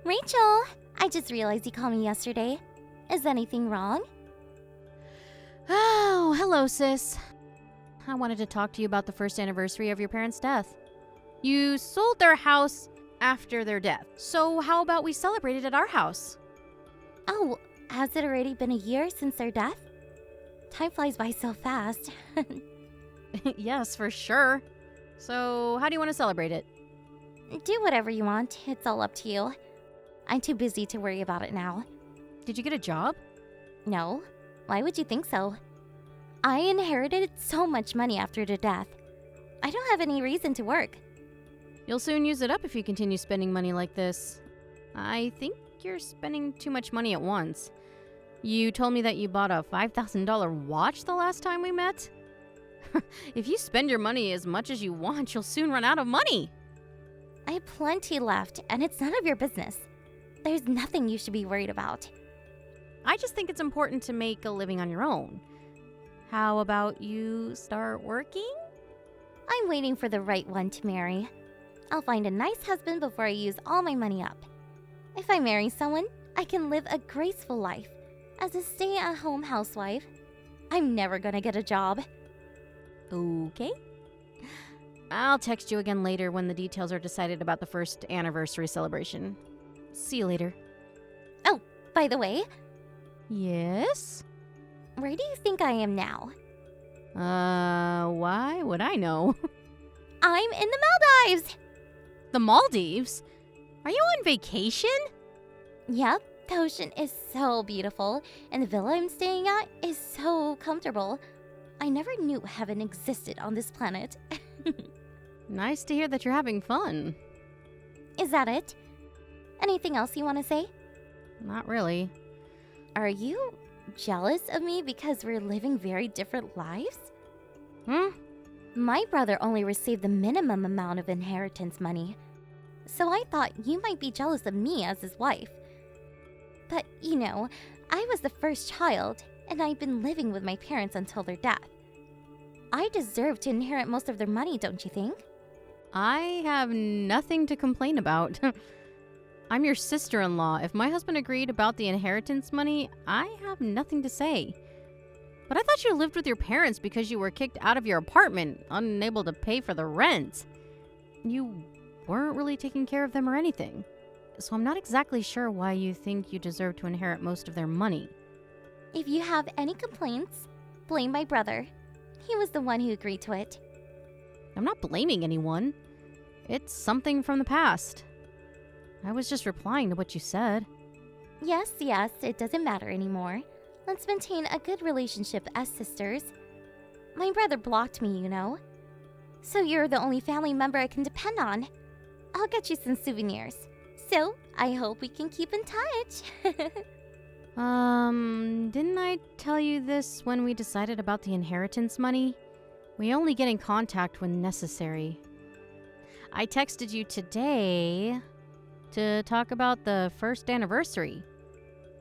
Rachel, I just realized you called me yesterday. Is anything wrong? Oh, hello, sis. I wanted to talk to you about the first anniversary of your parents' death. You sold their house after their death, so how about we celebrate it at our house? Oh, has it already been a year since their death? Time flies by so fast. Yes, for sure. So, how do you want to celebrate it? Do whatever you want. It's all up to you. I'm too busy to worry about it now. Did you get a job? No? Why would you think so? I inherited so much money after their death. I don't have any reason to work. You'll soon use it up if you continue spending money like this. I think you're spending too much money at once. You told me that you bought a $5,000 watch the last time we met? If you spend your money as much as you want, you'll soon run out of money. I have plenty left, and it's none of your business. There's nothing you should be worried about. I just think it's important to make a living on your own. How about you start working? I'm waiting for the right one to marry. I'll find a nice husband before I use all my money up. If I marry someone, I can live a graceful life as a stay-at-home housewife. I'm never gonna get a job. Okay. I'll text you again later when the details are decided about the first anniversary celebration. See you later. Oh, by the way, Yes? where do you think I am now? Why would I know? I'm in the Maldives! The Maldives? Are you on vacation? Yep, the ocean is so beautiful, and the villa I'm staying at is so comfortable. I never knew heaven existed on this planet. Nice to hear that you're having fun. Is that it? Anything else you want to say? Not really. Are you jealous of me because we're living very different lives? My brother only received the minimum amount of inheritance money, so I thought you might be jealous of me as his wife. But, you know, I was the first child, and I've been living with my parents until their death. I deserve to inherit most of their money, don't you think? I have nothing to complain about. I'm your sister-in-law. If my husband agreed about the inheritance money, I have nothing to say. But I thought you lived with your parents because you were kicked out of your apartment, unable to pay for the rent. You weren't really taking care of them or anything. So I'm not exactly sure why you think you deserve to inherit most of their money. If you have any complaints, blame my brother. He was the one who agreed to it. I'm not blaming anyone. It's something from the past. I was just replying to what you said. Yes, it doesn't matter anymore. Let's maintain a good relationship as sisters. My brother blocked me, you know. So you're the only family member I can depend on. I'll get you some souvenirs. So, I hope we can keep in touch. Didn't I tell you this when we decided about the inheritance money? We only get in contact when necessary. I texted you today to talk about the first anniversary.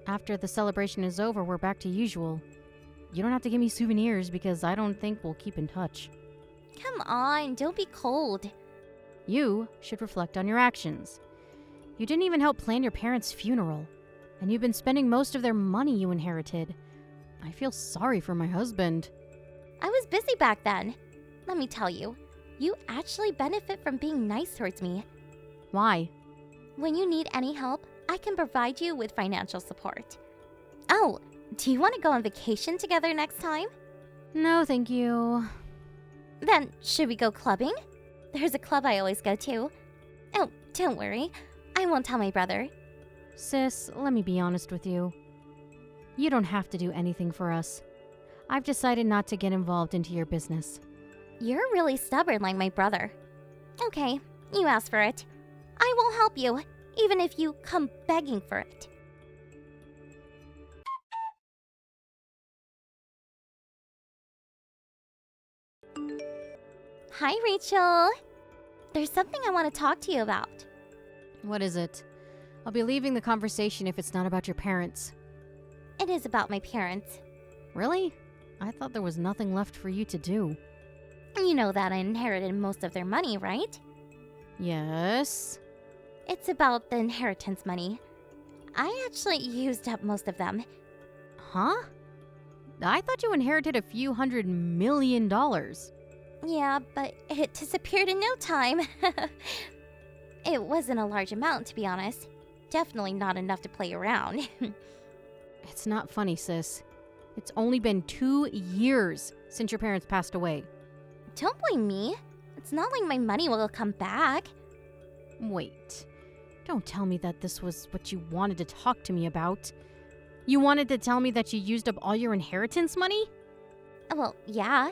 After the celebration is over, we're back to usual. You don't have to give me souvenirs because I don't think we'll keep in touch. Come on, don't be cold. You should reflect on your actions. You didn't even help plan your parents' funeral, and you've been spending most of their money you inherited. I feel sorry for my husband. I was busy back then. Let me tell you, you actually benefit from being nice towards me. Why? When you need any help, I can provide you with financial support. Oh, do you want to go on vacation together next time? No, thank you. Then, should we go clubbing? There's a club I always go to. Oh, don't worry. I won't tell my brother. Sis, let me be honest with you. You don't have to do anything for us. I've decided not to get involved into your business. You're really stubborn like my brother. Okay, you asked for it. I will help you, even if you come begging for it. Hi, Rachel. There's something I want to talk to you about. What is it? I'll be leaving the conversation if it's not about your parents. It is about my parents. Really? I thought there was nothing left for you to do. You know that I inherited most of their money, right? Yes. It's about the inheritance money. I actually used up most of them. Huh? I thought you inherited a few $100 million. Yeah, but it disappeared in no time. It wasn't a large amount, to be honest. Definitely not enough to play around. It's not funny, sis. It's only been 2 years since your parents passed away. Don't blame me. It's not like my money will come back. Wait. Don't tell me that this was what you wanted to talk to me about. You wanted to tell me that you used up all your inheritance money? Well, yeah.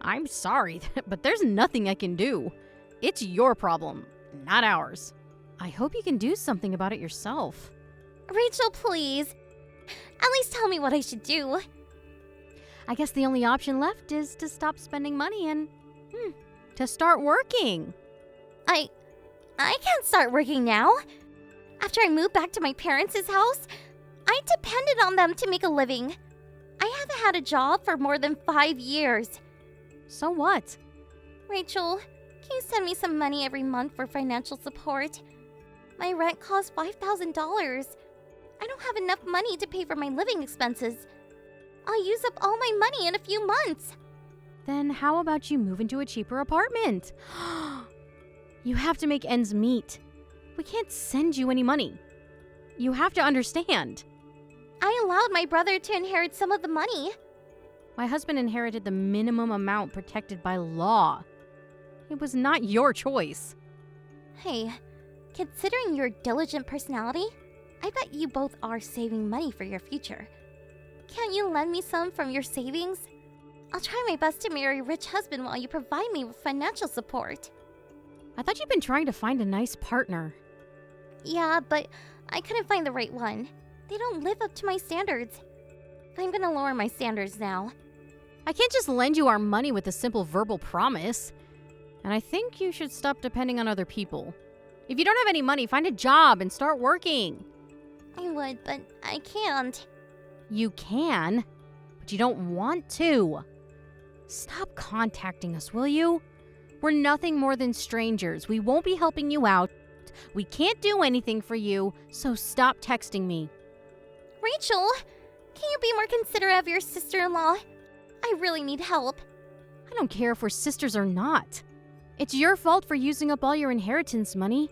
I'm sorry, but there's nothing I can do. It's your problem, not ours. I hope you can do something about it yourself. Rachel, please. At least tell me what I should do. I guess the only option left is to stop spending money and, to start working. I can't start working now. After I moved back to my parents' house, I depended on them to make a living. I haven't had a job for more than 5 years. So what? Rachel, can you send me some money every month for financial support? My rent costs $5,000. I don't have enough money to pay for my living expenses. I'll use up all my money in a few months. Then how about you move into a cheaper apartment? You have to make ends meet. We can't send you any money. You have to understand. I allowed my brother to inherit some of the money. My husband inherited the minimum amount protected by law. It was not your choice. Hey, considering your diligent personality, I bet you both are saving money for your future. Can't you lend me some from your savings? I'll try my best to marry a rich husband while you provide me with financial support. I thought you'd been trying to find a nice partner. Yeah, but I couldn't find the right one. They don't live up to my standards. I'm gonna lower my standards now. I can't just lend you our money with a simple verbal promise. And I think you should stop depending on other people. If you don't have any money, find a job and start working. I would, but I can't. You can, but you don't want to. Stop contacting us, will you? We're nothing more than strangers. We won't be helping you out. We can't do anything for you, so stop texting me. Rachel, can you be more considerate of your sister-in-law? I really need help. I don't care if we're sisters or not. It's your fault for using up all your inheritance money.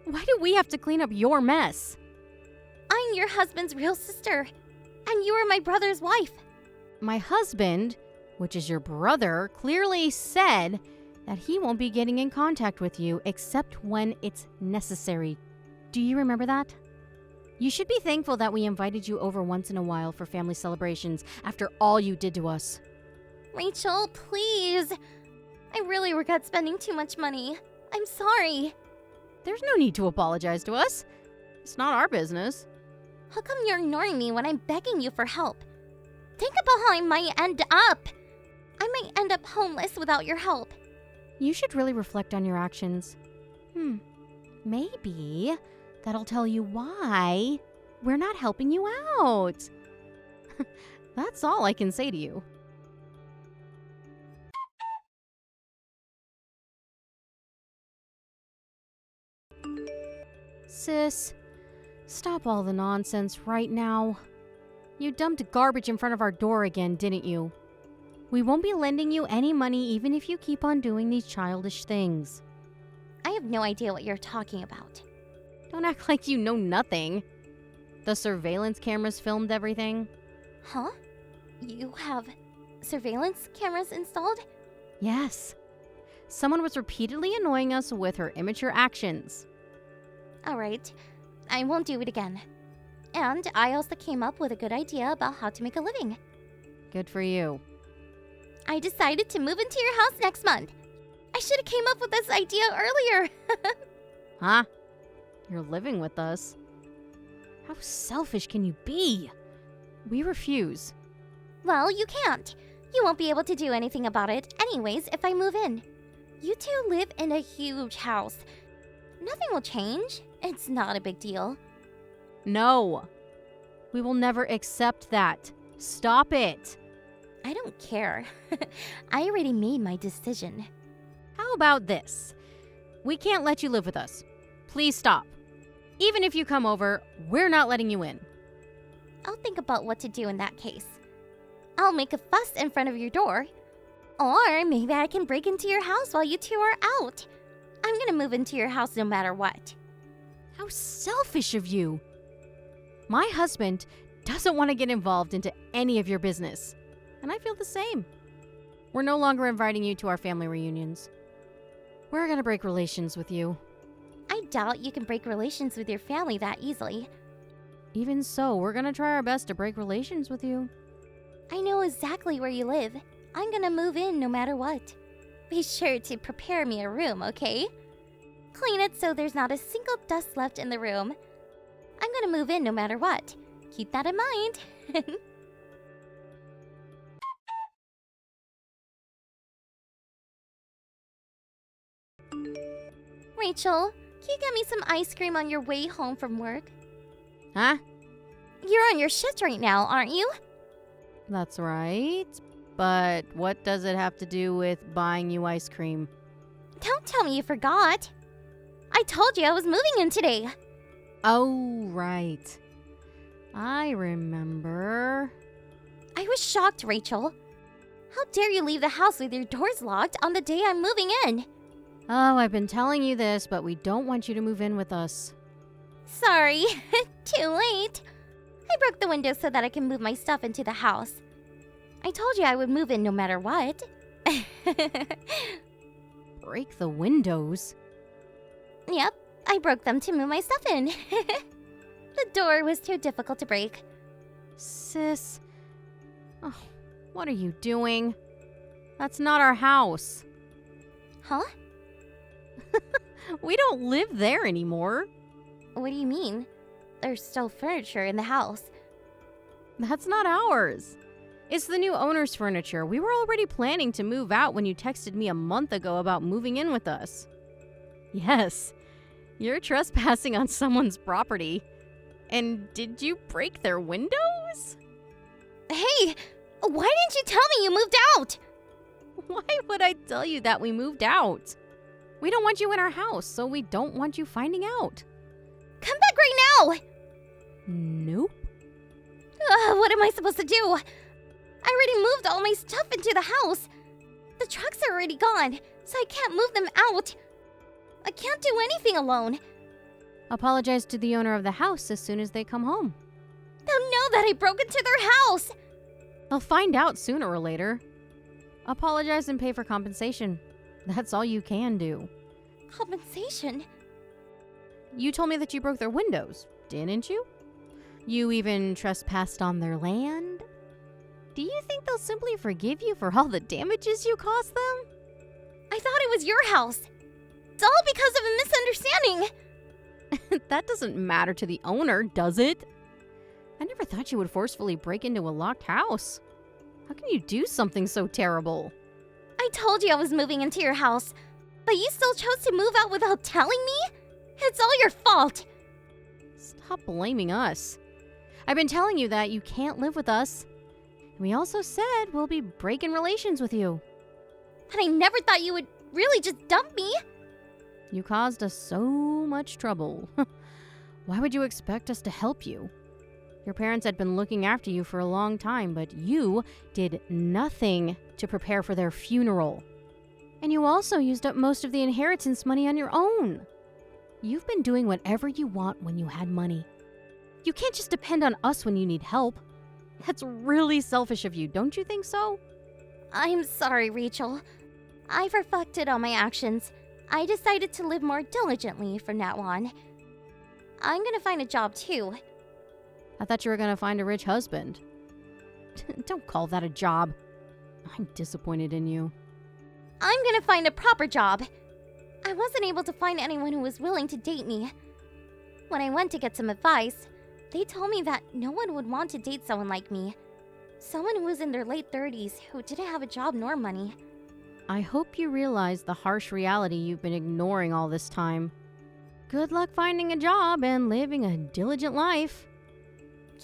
Why do we have to clean up your mess? I'm your husband's real sister, and you are my brother's wife. My husband, which is your brother, clearly said that he won't be getting in contact with you except when it's necessary. Do you remember that? You should be thankful that we invited you over once in a while for family celebrations after all you did to us. Rachel, please. I really regret spending too much money. I'm sorry. There's no need to apologize to us. It's not our business. How come you're ignoring me when I'm begging you for help? Think about how I might end up. I might end up homeless without your help. You should really reflect on your actions. Maybe that'll tell you why we're not helping you out. That's all I can say to you. Sis, stop all the nonsense right now. You dumped garbage in front of our door again, didn't you? We won't be lending you any money even if you keep on doing these childish things. I have no idea what you're talking about. Don't act like you know nothing. The surveillance cameras filmed everything. Huh? You have surveillance cameras installed? Yes. Someone was repeatedly annoying us with her immature actions. Alright, I won't do it again. And I also came up with a good idea about how to make a living. Good for you. I decided to move into your house next month. I should have came up with this idea earlier. Huh? You're living with us? How selfish can you be? We refuse. Well, you can't. You won't be able to do anything about it anyways if I move in. You two live in a huge house. Nothing will change. It's not a big deal. No. We will never accept that. Stop it. I don't care. I already made my decision. How about this? We can't let you live with us. Please stop. Even if you come over, we're not letting you in. I'll think about what to do in that case. I'll make a fuss in front of your door. Or maybe I can break into your house while you two are out. I'm gonna move into your house no matter what. How selfish of you. My husband doesn't want to get involved into any of your business. And I feel the same. We're no longer inviting you to our family reunions. We're gonna break relations with you. I doubt you can break relations with your family that easily. Even so, we're gonna try our best to break relations with you. I know exactly where you live. I'm gonna move in no matter what. Be sure to prepare me a room, okay? Clean it so there's not a single dust left in the room. I'm gonna move in no matter what. Keep that in mind. Rachel, can you get me some ice cream on your way home from work? Huh? You're on your shift right now, aren't you? That's right. But what does it have to do with buying you ice cream? Don't tell me you forgot. I told you I was moving in today. Oh, right. I remember. I was shocked, Rachel. How dare you leave the house with your doors locked on the day I'm moving in? Oh, I've been telling you this, but we don't want you to move in with us. Sorry, too late. I broke the window so that I can move my stuff into the house. I told you I would move in no matter what. Break the windows? Yep, I broke them to move my stuff in. The door was too difficult to break. Sis. Oh, what are you doing? That's not our house. Huh? We don't live there anymore. What do you mean? There's still furniture in the house. That's not ours. It's the new owner's furniture. We were already planning to move out when you texted me a month ago about moving in with us. Yes, you're trespassing on someone's property. And did you break their windows? Hey, why didn't you tell me you moved out? Why would I tell you that we moved out? We don't want you in our house, so we don't want you finding out. Come back right now! Nope. What am I supposed to do? I already moved all my stuff into the house. The trucks are already gone, so I can't move them out. I can't do anything alone. Apologize to the owner of the house as soon as they come home. They'll know that I broke into their house. They'll find out sooner or later. Apologize and pay for compensation. That's all you can do. Compensation? You told me that you broke their windows, didn't you? You even trespassed on their land? Do you think they'll simply forgive you for all the damages you caused them? I thought it was your house. It's all because of a misunderstanding. That doesn't matter to the owner, does it? I never thought you would forcefully break into a locked house. How can you do something so terrible? I told you I was moving into your house, but you still chose to move out without telling me? It's all your fault. Stop blaming us. I've been telling you that you can't live with us. We also said we'll be breaking relations with you. But I never thought you would really just dump me. You caused us so much trouble. Why would you expect us to help you? Your parents had been looking after you for a long time, but you did nothing to prepare for their funeral. And you also used up most of the inheritance money on your own. You've been doing whatever you want when you had money. You can't just depend on us when you need help. That's really selfish of you, don't you think so? I'm sorry, Rachel. I've reflected on my actions. I decided to live more diligently from now on. I'm gonna find a job too. I thought you were gonna find a rich husband. Don't call that a job. I'm disappointed in you. I'm gonna find a proper job. I wasn't able to find anyone who was willing to date me. When I went to get some advice, they told me that no one would want to date someone like me. Someone who was in their late 30s who didn't have a job nor money. I hope you realize the harsh reality you've been ignoring all this time. Good luck finding a job and living a diligent life.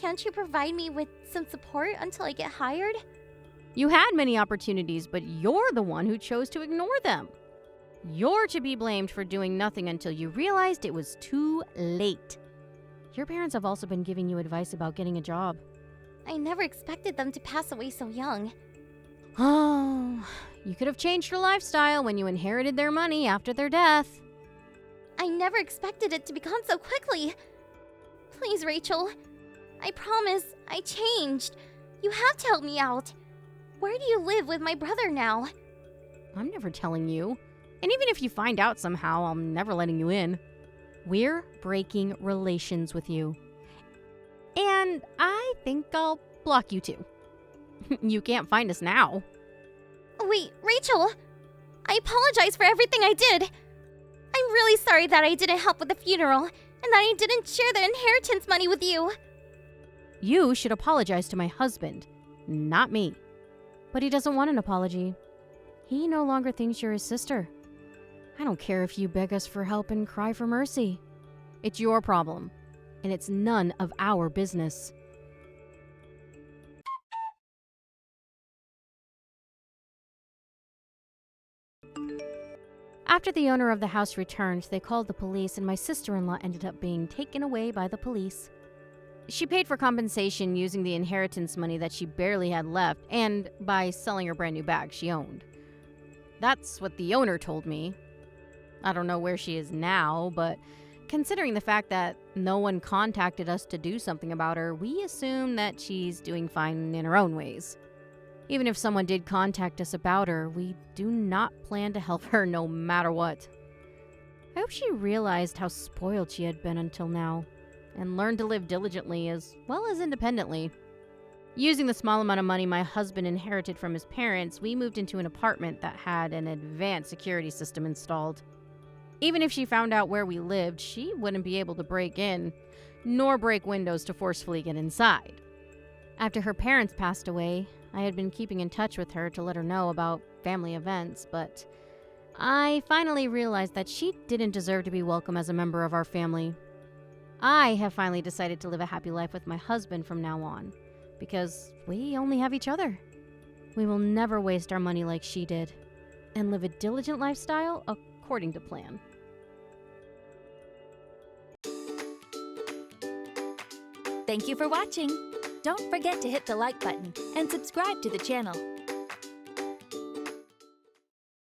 Can't you provide me with some support until I get hired? You had many opportunities, but you're the one who chose to ignore them. You're to be blamed for doing nothing until you realized it was too late. Your parents have also been giving you advice about getting a job. I never expected them to pass away so young. Oh, you could have changed your lifestyle when you inherited their money after their death. I never expected it to be gone so quickly. Please, Rachel. I promise, I changed. You have to help me out. Where do you live with my brother now? I'm never telling you. And even if you find out somehow, I'm never letting you in. We're breaking relations with you. And I think I'll block you too. You can't find us now. Wait, Rachel! I apologize for everything I did. I'm really sorry that I didn't help with the funeral, and that I didn't share the inheritance money with you. You should apologize to my husband, not me. But he doesn't want an apology. He no longer thinks you're his sister. I don't care if you beg us for help and cry for mercy. It's your problem, and it's none of our business. After the owner of the house returned, they called the police, and my sister-in-law ended up being taken away by the police. She paid for compensation using the inheritance money that she barely had left and by selling her brand new bag she owned. That's what the owner told me. I don't know where she is now, but considering the fact that no one contacted us to do something about her, we assume that she's doing fine in her own ways. Even if someone did contact us about her, we do not plan to help her no matter what. I hope she realized how spoiled she had been until now, and learned to live diligently as well as independently. Using the small amount of money my husband inherited from his parents, we moved into an apartment that had an advanced security system installed. Even if she found out where we lived, she wouldn't be able to break in, nor break windows to forcefully get inside. After her parents passed away, I had been keeping in touch with her to let her know about family events, but I finally realized that she didn't deserve to be welcome as a member of our family. I have finally decided to live a happy life with my husband from now on, because we only have each other. We will never waste our money like she did, and live a diligent lifestyle according to plan. Thank you for watching. Don't forget to hit the like button and subscribe to the channel.